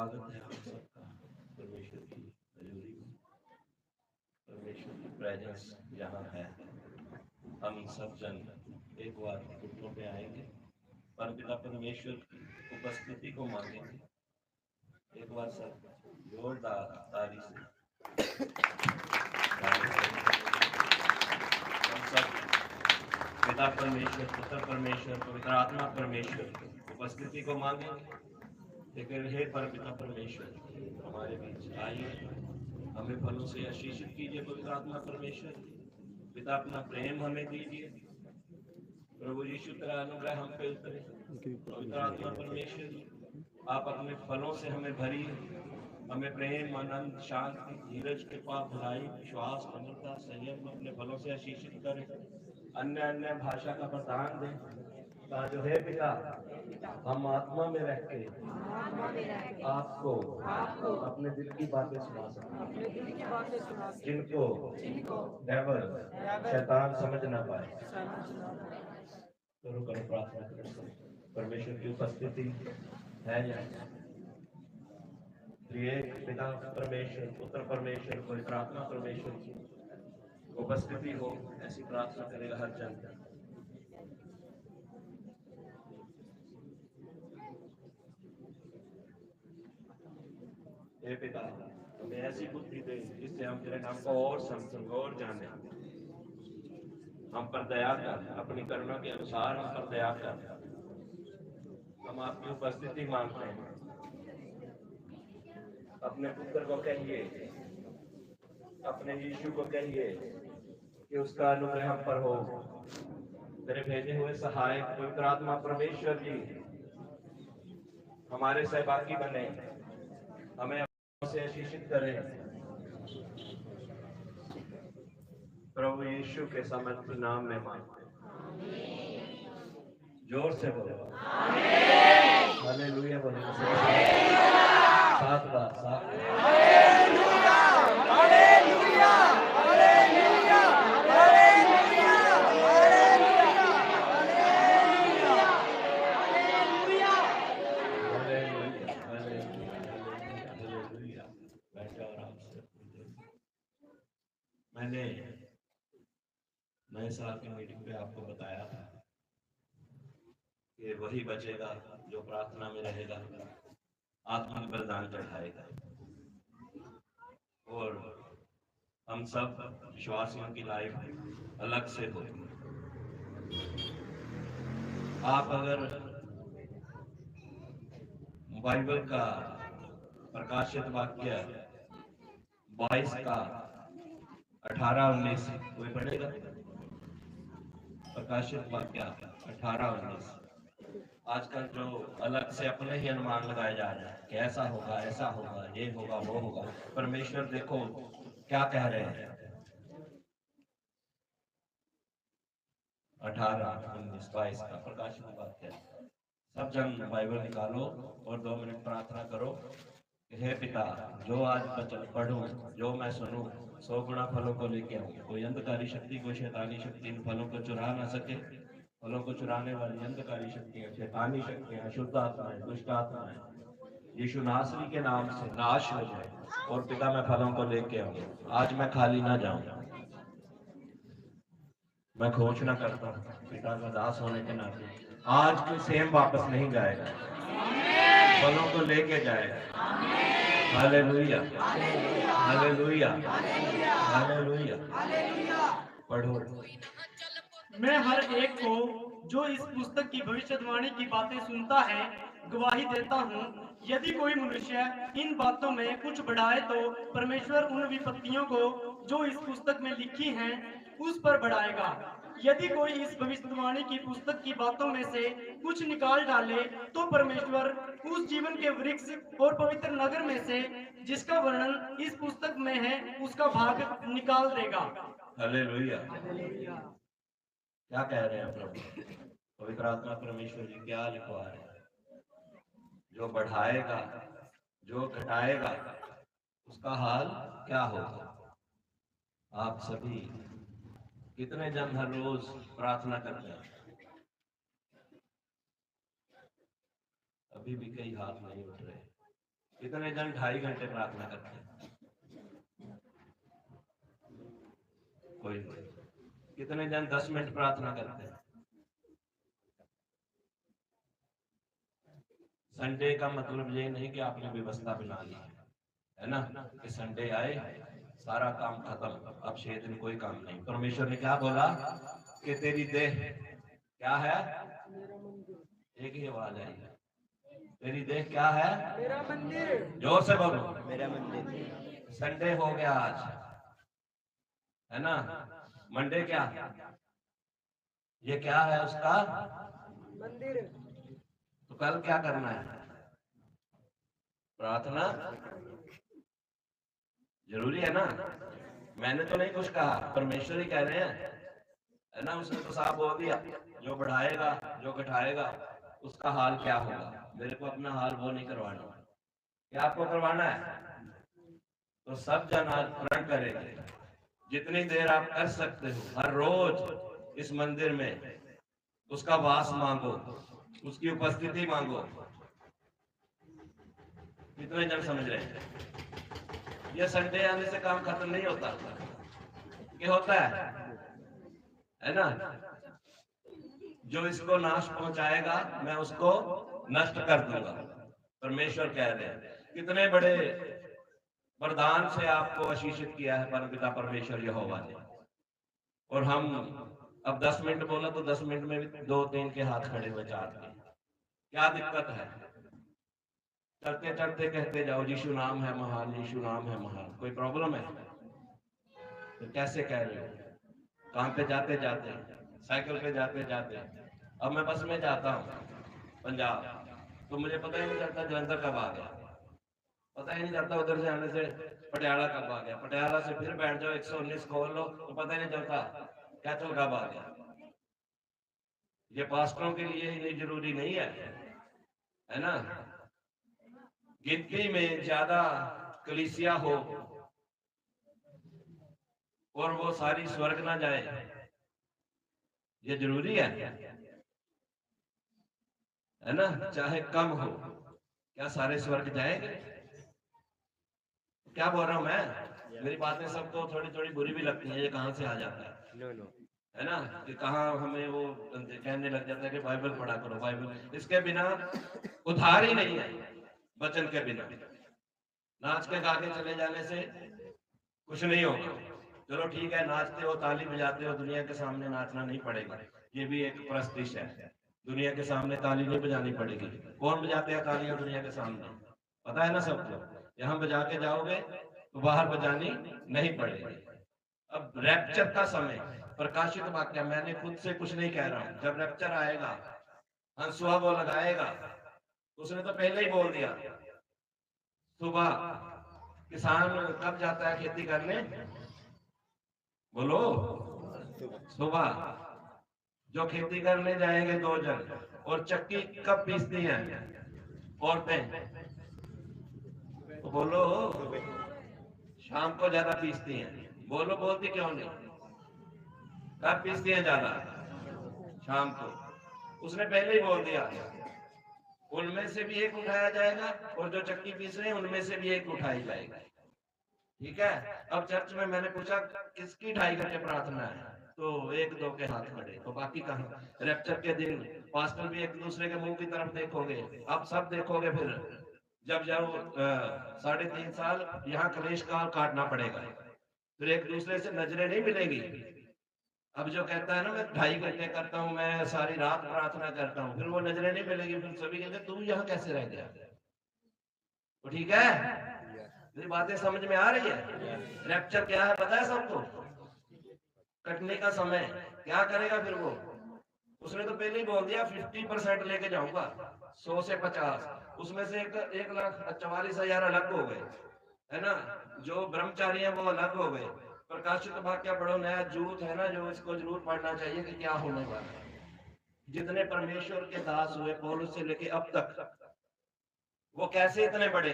स्वागत है आप सबका परमेश्वर की हजूरी में। परमेश्वर की प्रेजेंस यहाँ है। हम सब जन एक बार घुटनों पे आएंगे, परमपिता परमेश्वर की उपस्थिति को मांगेंगे। एक बार सब जोरदार ताली से हम सब पिता परमेश्वर, पुत्र परमेश्वर, पवित्र आत्मा परमेश्वर की उपस्थिति को मांगेंगे। लेकिन हे परमपिता परमेश्वर, हमारे बीच आइए, हमें फलों से आशीषित कीजिए। पवित्र आत्मा परमेश्वर, पिता अपना प्रेम हमें दीजिए। प्रभु यीशु तेरा अनुग्रह हम पे उतरे। पवित्र आत्मा परमेश्वर, आप अपने फलों से हमें भरिए। हमें प्रेम, आनंद, शांति, धीरज, कृपा, भलाई, विश्वास, नम्रता, संयम अपने फलों से आशीषित करें। अन्य अन्य भाषा का प्रदान दें, जो है पिता, हम आत्मा में रहते आपको अपने दिल की बातें सुना सकें, जिनको डेविल शैतान समझ ना पाए। करो करो प्रार्थना करो। परमेश्वर की उपस्थिति है यहाँ। त्रिएक पिता परमेश्वर, पुत्र परमेश्वर, पवित्र आत्मा परमेश्वर की उपस्थिति हो, ऐसी प्रार्थना करेगा हर जन। हे पिता, हमें ऐसी बुद्धि दे जिससे हम तेरे नाम को और समझें और जाने। हम पर दया कर, अपनी करुणा के अनुसार हम पर दया कर। हम आपकी उपस्थिति मांगते हैं। अपने पुत्र को कहिए, अपने यीशु को कहिए कि उसका अनुग्रह हम पर हो। तेरे भेजे हुए सहायक पवित्र आत्मा परमेश्वर जी हमारे सहभागी बने, हमें से आशीषित करें। प्रभु यीशु के समर्थ नाम में मांगते हैं। जोर से बोलो हालेलुया, बोलो सात बार, सात hallelujah, hallelujah, hallelujah, hallelujah, hallelujah, hallelujah. बैठो आराम से। मैंने नए साल की मीटिंग पे आपको बताया था कि वही बचेगा जो प्रार्थना में रहेगा, आत्मिक बलिदान चढ़ाएगा। और हम सब विश्वासियों की लाइफ अलग से होगी। आप अगर बाइबल का प्रकाशित वाक्य 22 का 18-19 कोई पढ़ेगा? प्रकाशित वाक्य 18-19। आजकल जो अलग से अपने ही अनुमान लगाए जा रहे हैं कि ऐसा होगा, ऐसा होगा, ये होगा, वो होगा। परमेश्वर देखो क्या कह रहे हैं। 18-19-22 का प्रकाशित वाक्य। सब जन बाइबल निकालो और 2 मिनट प्रार्थना करो। हे पिता, जो आज वचन पढ़ूं, जो मैं सुनूं, 100 गुना फलों को लेके आऊं। कोई अंधकारी शक्ति, कोई शैतानी शक्ति इन फलों को चुरा ना सके। फलों को चुराने वाली अंधकारी शक्तियां, शैतानी शक्तियां, अशुद्ध आत्माएं, दुष्ट आत्माएं यीशु नासरी के नाम से नाश हो जाए। और पिता, मैं फलों को लेके आऊं। आज मैं खाली ना जाऊं। मैं घोषणा करता हूं पिता का दास होने के नाते, आज कोई सेम वापस नहीं जाएगा, फलों को लेके जाएगा। Hallelujah, hallelujah, hallelujah. पढ़ो। मैं हर एक को जो इस पुस्तक की भविष्यवाणी की बातें सुनता है गवाही देता हूँ। यदि कोई मनुष्य इन बातों में कुछ बढ़ाए तो परमेश्वर उन विपत्तियों को जो इस पुस्तक में लिखी हैं उस पर बढ़ाएगा। यदि कोई इस भविष्यवाणी की पुस्तक की बातों में से कुछ निकाल डाले तो परमेश्वर उस जीवन के वृक्ष और पवित्र नगर में से जिसका वर्णन इस पुस्तक में है उसका भाग निकाल देगा। हालेलुया। क्या कह रहे हैं प्रभु? पवित्र आत्मा परमेश्वर जी क्या लिखवा रहे हैं? जो बढ़ाएगा, जो घटाएगा, उसका हाल क्या होगा? आप सभी कितने जन हर रोज प्रार्थना करते हैं? अभी भी कई हाथ नहीं उठ रहे। कितने जन 2.5 घंटे प्रार्थना करते हैं? कोई नहीं। कितने जन 10 मिनट प्रार्थना करते हैं? संडे का मतलब ये नहीं कि आपने व्यवस्था बना ली है ना, कि संडे आए सारा काम खत्म, अब 6 दिन कोई काम नहीं। परमेश्वर ने क्या बोला कि तेरी देह क्या है? एक ही आवाज आई है, तेरी देह क्या है? मेरा मंदिर। जोर से बोलो, मेरा मंदिर। संडे हो गया आज, है ना। मंडे क्या, ये क्या है उसका? मंदिर। तो कल क्या करना है? प्रार्थना जरूरी है ना। मैंने तो नहीं कुछ कहा, परमेश्वर ही कह रहे हैं, है ना। उसने तो साफ बोल दिया, जो बढ़ाएगा जो घटाएगा उसका हाल क्या होगा। मेरे को अपना हाल वो नहीं करवाना। क्या आपको करवाना है? तो सब जन आज प्रण करेंगे, जितनी देर आप कर सकते हो हर रोज इस मंदिर में उसका वास मांगो, उसकी उपस्थिति मांगो। कितने जन समझ रहे हैं? ये संडे आने से काम खत्म नहीं होता, क्या होता है ना। जो इसको नाश पहुंचाएगा मैं उसको नष्ट कर दूंगा, परमेश्वर कह रहे हैं। कितने बड़े वरदान से आपको आशीषित किया है परमपिता परमेश्वर यहोवा ने। और हम अब 10 मिनट बोला तो 10 मिनट में भी 2-3 के हाथ खड़े हुए, 4 के। क्या दिक्कत है? चलते चलते कहते जाओ यीशु नाम है महान, यीशु नाम है महान। कोई प्रॉब्लम है? तो कैसे कह रहे हो? काम पे जाते जाते, साइकिल पे जाते जाते। अब मैं बस में जाता हूँ पंजाब, तो मुझे पता ही नहीं चलता जलंधर कब आ गया, पता ही नहीं चलता उधर से आने से पटियाला कब आ गया, पटियाला से फिर बैठ जाओ 119 खोल लो तो पता ही नहीं चलता कैथल कब आ गया। ये पास्टरों के लिए ही नहीं, जरूरी नहीं है ना। गिनती में ज्यादा कलीसिया हो और वो सारी स्वर्ग ना जाए, ये जरूरी है ना। चाहे कम हो, क्या सारे स्वर्ग जाएंगे? क्या बोल रहा हूं मैं? मेरी बातें सबको थोड़ी थोड़ी बुरी भी लगती है, ये कहां से आ जाता है? No no. है ना, कि कहाँ हमें वो कहने लग जाता है कि बाइबल पढ़ा करो, बाइबल। इसके बिना उधार ही नहीं है, वचन के बिना। नाच के गा के चले जाने से कुछ नहीं होगा। चलो ठीक है, नाचते हो, ताली बजाते हो, दुनिया के सामने नाचना नहीं पड़ेगा, ये भी एक प्रस्तिश है। दुनिया के सामने ताली नहीं बजानी पड़ेगी। कौन बजाते हैं तालियां दुनिया के सामने? पता है ना सबको। यहाँ बजा के जाओगे तो बाहर बजानी नहीं पड़ेगी। अब रैप्चर का समय, प्रकाशित वाक्य, मैंने खुद से कुछ नहीं कह रहा हूं। जब रैप्चर आएगा, हंसुआ वो लगाएगा, उसने तो पहले ही बोल दिया। सुबह किसान कब जाता है खेती करने? बोलो, सुबह। जो खेती करने जाएंगे 2 जन, और चक्की कब पीसती हैं औरतें? तो बोलो, शाम को ज्यादा पीसती हैं। बोलो, बोलती क्यों नहीं? कब पीसती हैं ज्यादा? शाम को। उसने पहले ही बोल दिया, उनमें से भी एक उठाया जाएगा, और जो चक्की पीस रहे हैं उनमें से भी एक उठाई जाएगी। ठीक है। अब चर्च में मैंने पूछा किसकी 2.5 घंटे प्रार्थना है, तो 1-2 के हाथ खड़े, तो बाकी कहाँ? रैप्चर के दिन पास्टर भी एक दूसरे के मुंह की तरफ देखोगे, अब सब देखोगे। फिर जब जाओ 3.5 साल यहाँ कलेश काल काटना पड़ेगा, फिर एक दूसरे से नजरें नहीं मिलेगी। अब जो कहता है ना मैं 2.5 घंटे करता हूँ, मैं सारी रात प्रार्थना करता हूँ, फिर वो नजरें नहीं मिलेगी। फिर सभी कहते तू यहाँ कैसे रह गया? तो ठीक है, मेरी बातें समझ में आ रही है? रैप्चर क्या है पता है सबको? कटने का समय। क्या करेगा फिर वो? उसने तो पहले ही बोल दिया 50% लेके जाऊंगा, 100 से 50। उसमें से 1,44,000 अलग हो गए, है ना। जो ब्रह्मचारी है वो अलग हो गए। प्रकाशित वाक्य बड़ो, नया जूत है ना, जो इसको जरूर पढ़ना चाहिए कि क्या होने वाला है। जितने परमेश्वर के दास हुए पौलुस से लेके अब तक, वो कैसे इतने बड़े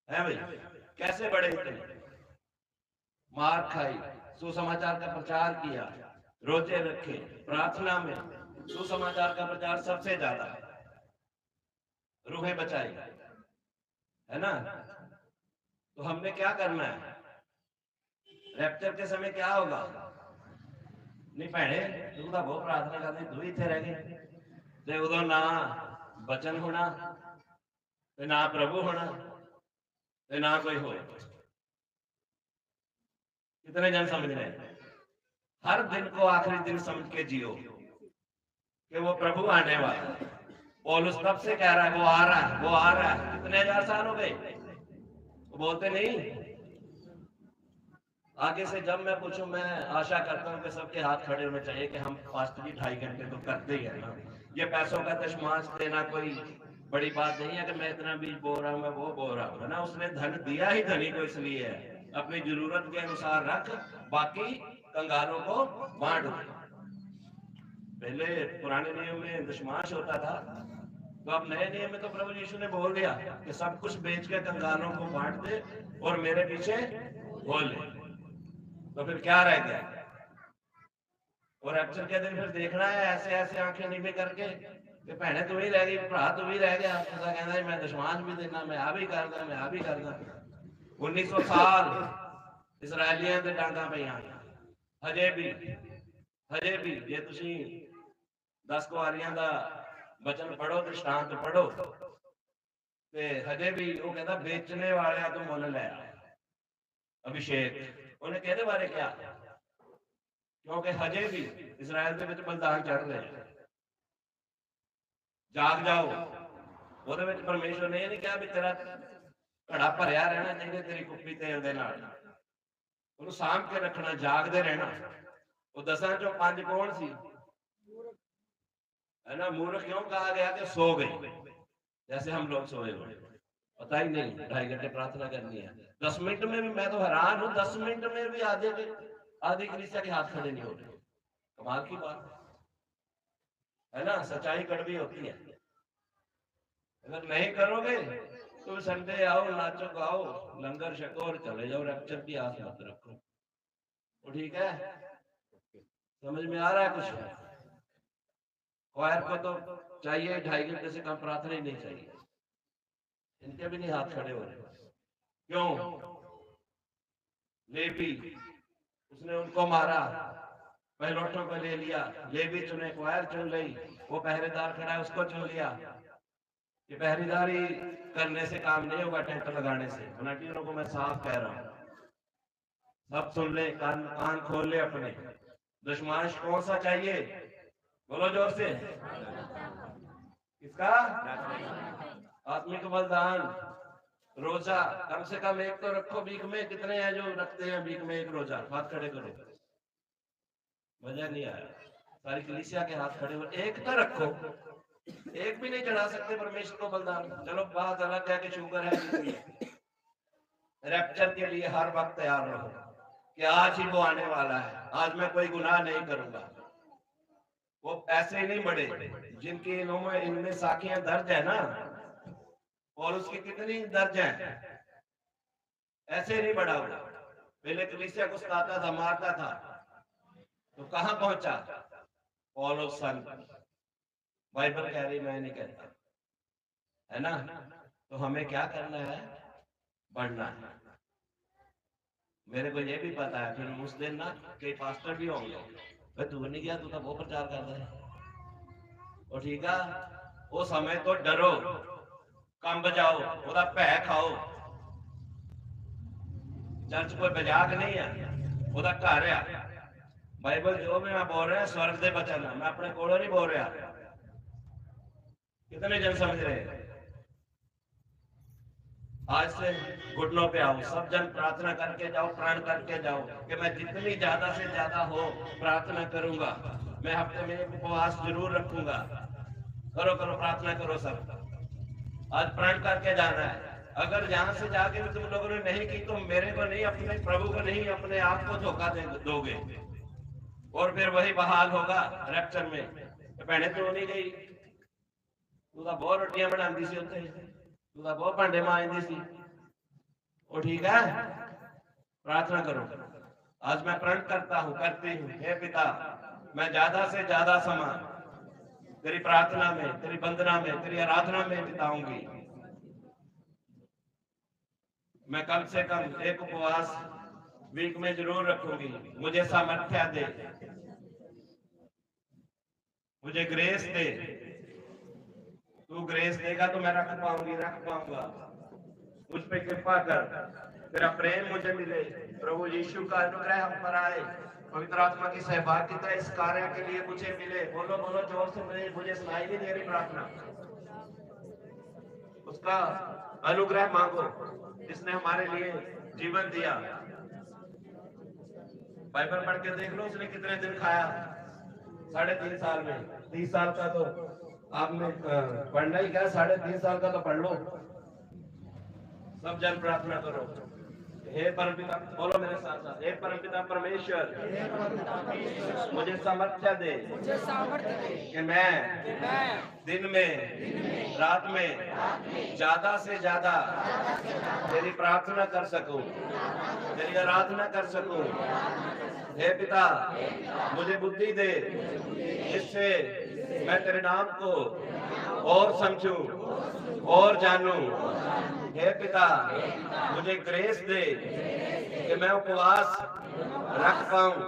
है भाई? कैसे बड़े इतने? मार खाई, सुसमाचार का प्रचार किया, रोजे रखे, प्रार्थना में सुसमाचार का प्रचार सबसे ज्यादा है। रूहें बचाई, है ना। तो हमने क्या करना है, रैप्चर के समय क्या होगा? नहीं भैने तू तो बहुत प्रार्थना करनी, तू ही इतने रह गई, ते उदों ना बचन होना, ते ना प्रभु होना, ते ना कोई हो। कितने जन समझ रहे हैं? हर दिन को आखिरी दिन समझ के जियो कि वो प्रभु आने वाला है। पौलुस तब से कह रहा है वो आ रहा है, वो आ रहा है। कितने हजार साल हो गए, वो बोलते नहीं। आगे से जब मैं पूछूं, मैं आशा करता हूं कि सबके हाथ खड़े होने चाहिए कि हम पास्ट की 2.5 घंटे तो करते ही है ना। ये पैसों का दशमांश देना कोई बड़ी बात नहीं है कि मैं इतना बीज बो रहा हूं, मैं वो बो रहा हूं, है ना। उसने धन दिया ही धनी को इसलिए है, अपनी जरूरत के अनुसार रख, बाकी कंगालों को बांट दे। पहले पुराने नियम में दशमांश होता था, तो अब नए नियम में तो प्रभु यीशु ने बोल दिया कि सब कुछ बेच के कंगालों को बांट दे और मेरे पीछे बोल ले। तो फिर क्या रह गया? और रैप्चर के दिन फिर देखना है ऐसे ऐसे आंखें नीवी करके कि भैने तू ही रह गई, भरा तू ही रह गया। उसका कहना है मैं दशमांश भी देना, मैं आ भी करदा, मैं आ भी करदा। 1900 साल इसराइलियां ਦੇ ਡਾਂਗਾਂ ਪਈਆਂ, ਹਜੇ ਵੀ ਜੇ ਤੁਸੀਂ 10 ਕੁਆਰੀਆਂ ਦਾ ਬਚਨ ਪੜੋ, ਦ੍ਰਿਸ਼ਟਾਂਤ ਪੜੋ, ਤੇ ਹਜੇ ਵੀ ਉਹ ਕਹਿੰਦਾ ਵੇਚਣੇ ਵਾਲਿਆਂ ਤੋਂ ਮੁੱਲ ਲੈ ਆ। ਅਭਿਸ਼ੇਕ ਉਹਨੇ ਕਿਹਦੇ ਬਾਰੇ ਕਿਹਾ? क्योंकि हजे भी इसराइल के विच बलिदान चढ़ रहे हैं। जाग जाओ, ਉਹਦੇ ਵਿੱਚ ਪਰਮੇਸ਼ਵਰ ਨੇ ਇਹ ਨਹੀਂ ਕਿਹਾ ਵੀ ਤੇਰਾ ਘੜਾ ਭਰਿਆ ਰਹਿਣਾ ਚਾਹੀਦਾ ਤੇਰੀ ਕੁੱਪੀ ਤੇਲ ਦੇ ਨਾਲ, ਉਹਨੂੰ ਸਾਂਭ ਕੇ ਰੱਖਣਾ, ਜਾਗਦੇ ਰਹਿਣਾ। ਉਹ 10 ਚੋਂ 5 ਕੌਣ ਸੀ? है ना। मूर्ख क्यों कहा गया कि सो गए, जैसे हम लोग सोए हुए, पता ही नहीं 2.5 घंटे प्रार्थना करनी है। 10 मिनट में भी मैं तो हैरान हूं, 10 मिनट में भी आधे कलीसिया के हाथ खड़े नहीं हो रहे। कमाल की बात है ना। सच्चाई कड़वी होती है। अगर नहीं करोगे तो संडे आओ, नाचो गाओ, लंगर छको और चले जाओ, रैप्चर की आस मत रखो। तो ठीक है, समझ में आ रहा है कुछ? क्वायर को तो चाहिए 2.5 घंटे से कम प्रार्थना ही नहीं चाहिए। इनके भी नहीं हाथ खड़े हो रहे। क्यों? लेवी उसने उनको मारा, पहलौठों को ले लिया, लेवी चुने, क्वायर चुन ली, वो पहरेदार खड़ा है उसको चुन लिया। ये पहरेदारी करने से काम नहीं होगा, टेंट लगाने से। वॉलंटियरों को मैं साफ कह रहा हूं, सब सुन ले, कान खोल ले अपने। दशमांश कौन सा चाहिए? बोलो जोर से। किसका? आत्मिक बलिदान, रोजा कम से कम एक तो रखो बीक में। कितने हैं जो रखते हैं बीक में एक रोजा? हाथ खड़े करो। मजा नहीं आया। सारी कलीसिया के हाथ खड़े हो, एक तो रखो। एक भी नहीं चढ़ा सकते परमेश्वर को बलिदान? चलो बात अलग है कि शुगर है। रैप्चर के लिए हर वक्त तैयार रहो कि आज ही वो आने वाला है, आज मैं कोई गुनाह नहीं करूंगा। वो ऐसे ही नहीं बढ़े जिनकी इनमें साखियां दर्ज है ना, और उसकी कितनी दर्ज है, ऐसे नहीं बढ़ा हुआ। पहले कलीसिया को सताता था, मारता था, तो कहां पहुंचा? पौलुस संत। बाइबल कह रही, मैं नहीं कहता, है ना। तो हमें क्या करना है? बढ़ना है। मेरे को ये भी पता है फिर उस दिन ना कई पास्टर भी होंगे, भाई तू नहीं गया, तू तो बहुत प्रचार करता है। और ठीक है, वो समय तो डरो, कम बजाओ, ओदा भै खाओ। चर्च कोई मजाक नहीं है, ओदा घर है। बाइबल जो भी मैं बोल रहा स्वर्ग दे वचन है, मैं अपने कोलों नहीं बोल रहा। कितने जन समझ रहे हैं? आज से घुटनों पे आओ, सब जन प्रार्थना करके जाओ, प्रण करके जाओ कि मैं जितनी ज्यादा से ज्यादा हो प्रार्थना करूंगा। मैं हफ्ते में उपवास जरूर रखूंगा। करो करो, प्रार्थना करो सब। आज प्रण करके जाना है। अगर यहां से जाके भी तुम लोगों ने नहीं की तो मेरे को नहीं, अपने प्रभु को नहीं, अपने आप को धोखा दोगे। और फिर वही बहाल होगा रैप्चर में। भैने तो नहीं गई, तू तो बहुत रोटियां बनाती सी उत्थे, तू तो बहुत भांडे मांजती सी। वो ठीक है, प्रार्थना करो। आज मैं प्रण करता हूं, करती हूं, हे पिता, मैं ज्यादा से ज्यादा समय तेरी प्रार्थना में, तेरी वंदना में, तेरी आराधना में बिताऊंगी। मैं कम से कम एक उपवास वीक में जरूर रखूंगी। मुझे सामर्थ्य दे, मुझे ग्रेस दे। तू ग्रेस देगा तो मैं रख पाऊंगा। मुझ पे कृपा कर, तेरा प्रेम मुझे मिले, प्रभु यीशु का अनुग्रह हम पर आए, पवित्र आत्मा की सहभागिता इस कार्य के लिए मुझे मिले। बोलो बोलो जोर से, मुझे सुनाई नहीं दे रही प्रार्थना। उसका अनुग्रह मांगो जिसने हमारे लिए जीवन दिया। बाइबल पढ़ के देख लो उसने कितने दिन खाया 3.5 साल में। 30 साल का तो आपने पढ़ना ही क्या, 3.5 साल का तो पढ़ लो। सब जन प्रार्थना करो। हे परमपिता, बोलो मेरे साथ साथ, हे परमपिता परमेश्वर, मुझे सामर्थ्य दे कि मैं दिन में, रात में ज्यादा से ज्यादा तेरी प्रार्थना कर सकूं, तेरी आराधना कर सकूं। हे पिता, मुझे बुद्धि दे जिससे मैं तेरे नाम को और समझूं और जानूं। हे पिता, मुझे ग्रेस दे कि मैं उपवास रख पाऊं,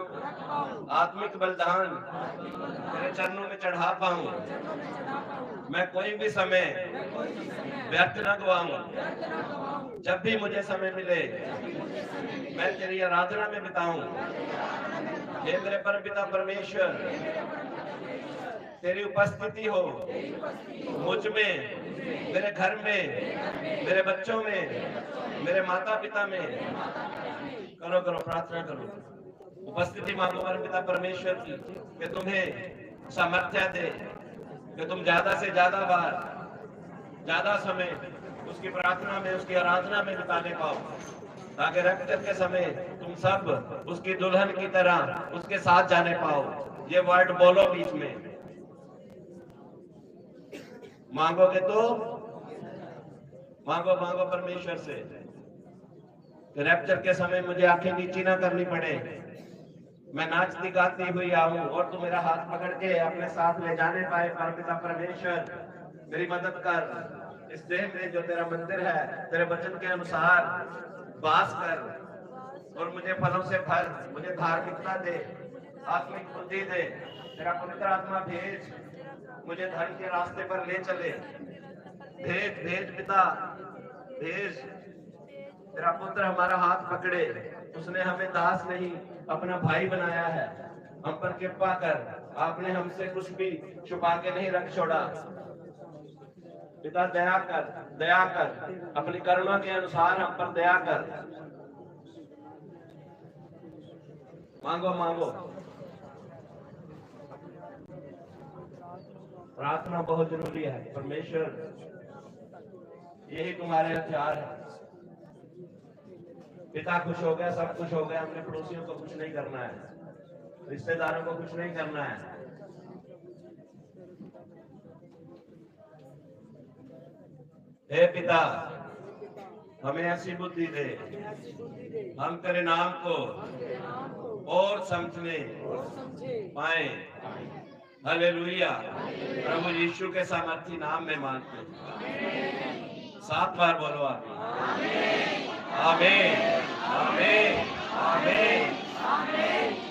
आत्मिक बलिदान तेरे चरणों में चढ़ा पाऊं। मैं कोई भी समय व्यर्थ न गवाऊं। जब भी मुझे समय मिले मैं तेरी आराधना में बिताऊं। हे मेरे परमपिता परमेश्वर, तेरी उपस्थिति हो मुझ में, मेरे घर में, मेरे बच्चों में, मेरे माता पिता में। करो करो प्रार्थना करो, उपस्थिति मांगो परमपिता परमेश्वर की कि तुम्हें सामर्थ्य दे कि तुम ज्यादा से ज्यादा बार, ज्यादा समय उसकी प्रार्थना में, उसकी आराधना में बिताने पाओ, ताकि रैप्चर के समय तुम सब उसकी दुल्हन की तरह उसके साथ जाने पाओ। ये वर्ड बोलो बीच में। मांगोगे तो मांगो मांगो परमेश्वर से, रैप्चर के समय मुझे आंखें नीची ना करनी पड़े, मैं नाचती गाती हुई आऊं और तू मेरा हाथ पकड़ के अपने साथ ले जाने पाए। परमपिता परमेश्वर, मेरी मदद कर। इस देह में जो तेरा मंदिर है, तेरे वचन के अनुसार वास कर और मुझे फलों से भर, मुझे धार्मिकता दे, आत्मिक बुद्धि दे। तेरा पवित्र आत्मा भेज, मुझे धर्म के रास्ते पर ले चले। भेज भेज पिता, भेज। तेरा पुत्र हमारा हाथ पकड़े, उसने हमें दास नहीं अपना भाई बनाया है। हम पर कृपा कर, आपने हमसे कुछ भी छुपा के नहीं रख छोड़ा। पिता दया कर, दया कर, अपनी करुणा के अनुसार हम पर दया कर। मांगो मांगो। प्रार्थना बहुत जरूरी है परमेश्वर, यही तुम्हारे हथियार है। पिता खुश हो गया, सब कुछ हो गया, हमने पड़ोसियों को कुछ नहीं करना है, रिश्तेदारों को कुछ नहीं करना है। हे पिता, हमें ऐसी बुद्धि दे, हम तेरे नाम को और समझने पाए। हालेलुया। प्रभु यीशु के सामर्थी नाम में मांगते हैं। 7 बार बोलो आमीन। आमीन आमीन आमीन आमीन।